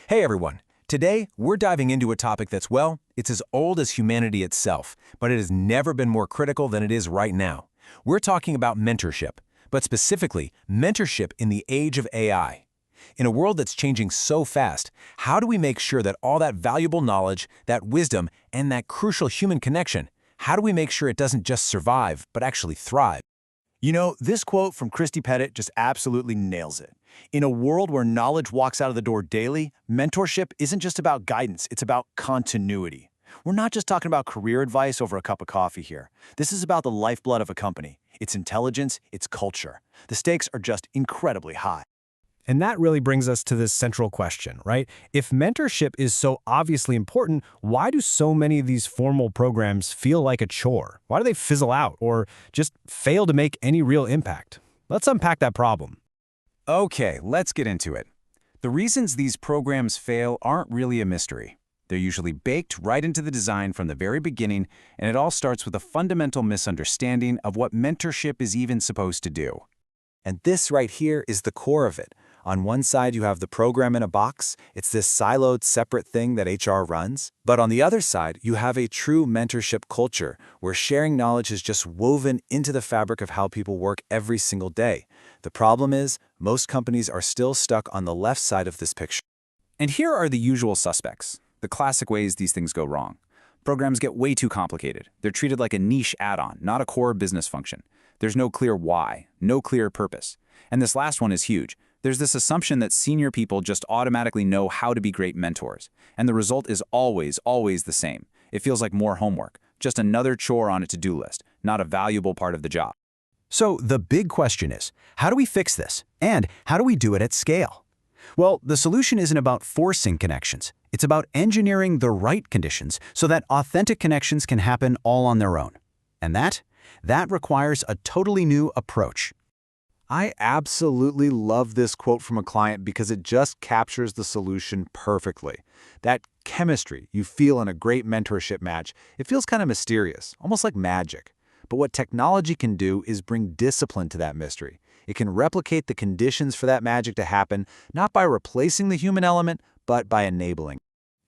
Hey everyone! Today, we're diving into a topic that's, well, it's as old as humanity itself, but it has never been more critical than it is right now. We're talking about mentorship, but specifically, mentorship in the age of AI. In a world that's changing so fast, how do we make sure that all that valuable knowledge, that wisdom, and that crucial human connection, how do we make sure it doesn't just survive, but actually thrive? You know, this quote from Christy Pettit just absolutely nails it. In a world where knowledge walks out of the door daily, mentorship isn't just about guidance, it's about continuity. We're not just talking about career advice over a cup of coffee here. This is about the lifeblood of a company, its intelligence, its culture. The stakes are just incredibly high. And that really brings us to this central question, right? If mentorship is so obviously important, why do so many of these formal programs feel like a chore? Why do they fizzle out or just fail to make any real impact? Let's unpack that problem. Okay, let's get into it. The reasons these programs fail aren't really a mystery. They're usually baked right into the design from the very beginning, and it all starts with a fundamental misunderstanding of what mentorship is even supposed to do. And this right here is the core of it. On one side, you have the program in a box. It's this siloed, separate thing that HR runs. But on the other side, you have a true mentorship culture where sharing knowledge is just woven into the fabric of how people work every single day. The problem is, most companies are still stuck on the left side of this picture. And here are the usual suspects, the classic ways these things go wrong. Programs get way too complicated. They're treated like a niche add-on, not a core business function. There's no clear why, no clear purpose. And this last one is huge. There's this assumption that senior people just automatically know how to be great mentors. And the result is always the same. It feels like more homework, just another chore on a to-do list, not a valuable part of the job. So the big question is, how do we fix this? And how do we do it at scale? Well, the solution isn't about forcing connections. It's about engineering the right conditions so that authentic connections can happen all on their own. And that requires a totally new approach. I absolutely love this quote from a client because it just captures the solution perfectly. That chemistry you feel in a great mentorship match, it feels kind of mysterious, almost like magic. But what technology can do is bring discipline to that mystery. It can replicate the conditions for that magic to happen, not by replacing the human element, but by enabling.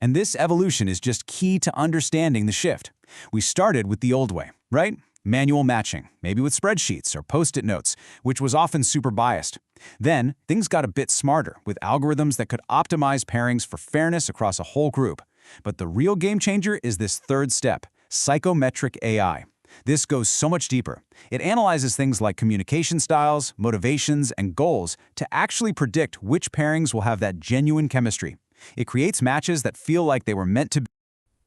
And this evolution is just key to understanding the shift. We started with the old way, right? Manual matching, maybe with spreadsheets or post-it notes, which was often super biased. Then, things got a bit smarter with algorithms that could optimize pairings for fairness across a whole group. But the real game changer is this third step, psychometric AI. This goes so much deeper. It analyzes things like communication styles, motivations, and goals to actually predict which pairings will have that genuine chemistry. It creates matches that feel like they were meant to be.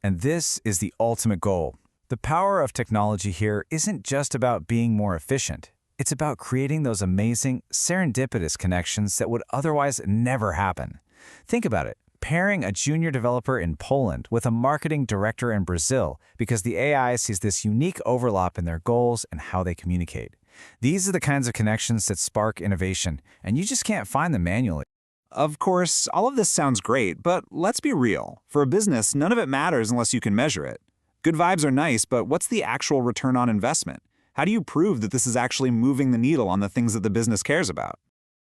And this is the ultimate goal. The power of technology here isn't just about being more efficient. It's about creating those amazing, serendipitous connections that would otherwise never happen. Think about it. Pairing a junior developer in Poland with a marketing director in Brazil because the AI sees this unique overlap in their goals and how they communicate. These are the kinds of connections that spark innovation, and you just can't find them manually. Of course, all of this sounds great, but let's be real. For a business, none of it matters unless you can measure it. Good vibes are nice, but what's the actual return on investment? How do you prove that this is actually moving the needle on the things that the business cares about?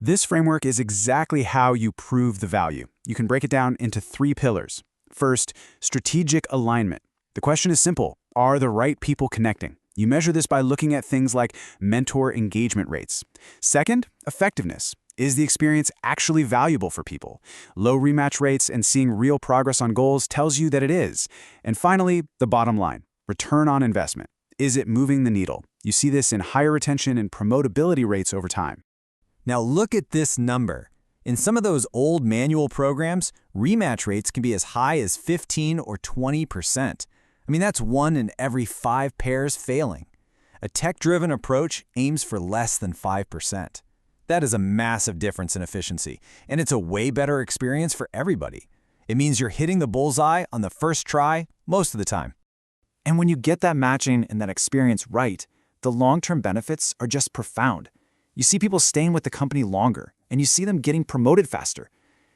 This framework is exactly how you prove the value. You can break it down into 3 pillars. First, strategic alignment. The question is simple. Are the right people connecting? You measure this by looking at things like mentor engagement rates. Second, effectiveness. Is the experience actually valuable for people? Low rematch rates and seeing real progress on goals tells you that it is. And finally, the bottom line, return on investment. Is it moving the needle? You see this in higher retention and promotability rates over time. Now look at this number. In some of those old manual programs, rematch rates can be as high as 15 or 20%. I mean, that's 1 in every 5 pairs failing. A tech-driven approach aims for less than 5%. That is a massive difference in efficiency, and it's a way better experience for everybody. It means you're hitting the bullseye on the first try most of the time. And when you get that matching and that experience right, the long-term benefits are just profound. You see people staying with the company longer, and you see them getting promoted faster.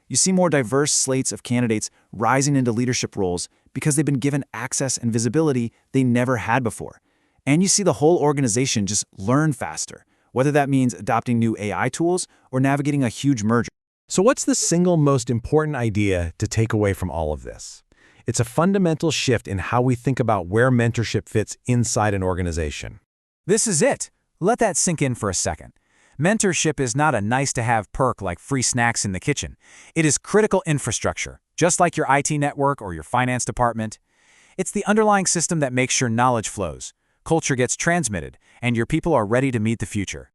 You see more diverse slates of candidates rising into leadership roles because they've been given access and visibility they never had before. And you see the whole organization just learn faster, whether that means adopting new AI tools or navigating a huge merger. So what's the single most important idea to take away from all of this? It's a fundamental shift in how we think about where mentorship fits inside an organization. This is it. Let that sink in for a second. Mentorship is not a nice-to-have perk like free snacks in the kitchen. It is critical infrastructure, just like your IT network or your finance department. It's the underlying system that makes sure knowledge flows, culture gets transmitted, and your people are ready to meet the future.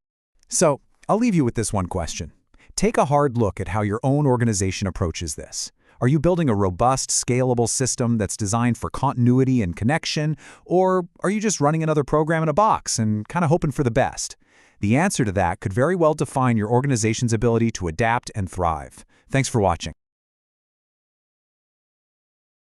So, I'll leave you with this one question. Take a hard look at how your own organization approaches this. Are you building a robust, scalable system that's designed for continuity and connection, or are you just running another program in a box and kind of hoping for the best? The answer to that could very well define your organization's ability to adapt and thrive. Thanks for watching.